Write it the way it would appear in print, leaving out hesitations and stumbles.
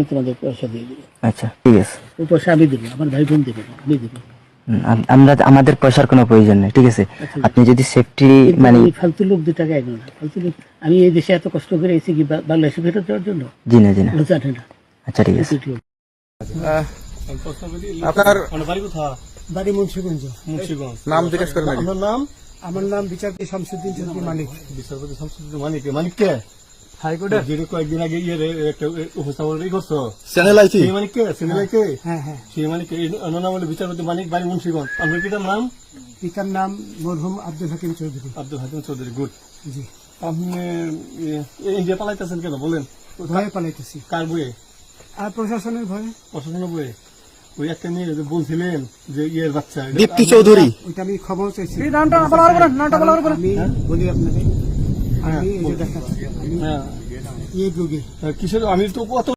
তোমাদের পয়সা দিয়ে দেবো। আচ্ছা ঠিক আছে। ও পয়সা আমি দেবো, আমার ভাই বোন দেবে না, আমি দেবো। আমরা আমাদের পয়সার কোনো প্রয়োজন নেই, ঠিক আছে। আচ্ছা, আপনি যদি সেফটি কিন্তু মানে এই ফালতু লোক 2 টাকা এগো না, ফালতু লোক। আমি এই দেশে এত কষ্ট করে এসেছি কি বাংলাদেশে ফেরত দেওয়ার জন্য? জি না জি না। ওরা জানে না। আচ্ছা ঠিক আছে। আপনার বাড়ি কোথায়? বাড়ি মুন্সিগঞ্জ। মুন্সিগঞ্জ। নাম জিজ্ঞেস করেন আগে। আপনার নাম? আমার নাম বিচারপতি শামসুদ্দিন চৌধুরী মানিক। বিচারপতি শামসুদ্দিন মানিক। মানিক কে? হাইকোর্টের যেটা কয়েকদিন আগে একটা উপস্থাপন করছো। চ্যানেল আইছি। সেই মানিক কে? চ্যানেল কে? হ্যাঁ হ্যাঁ। সেই মানিক কে? ওনার নাম হলো বিচারপতি মানিক, বাড়ি মুন্সিগঞ্জ। আপনার পিতার নাম? পিতার নাম মরহুম আব্দুল হাকিম চৌধুরী। আব্দুল হাকিম চৌধুরী। গুড। জি। আপনি ইন্ডিয়া পালাইতেছেন কেন বলেন? ভয়ে পালাইতেছি। কার বইয়ে? আর প্রশাসনের ভয়ে। প্রশাসনের বইয়ে? ওই একটা মেয়ে যে বলছিলেন যে ইয়ের বাচ্চা, দীপ্তি চৌধুরী। ওইটা আমি খবর চাইছি। হ্যাঁ? আমি বলি আপনাকে, আমি এই যে দেখাচ্ছি, আমি হ্যাঁ। এই রোগী। কিসের? আমি তো কত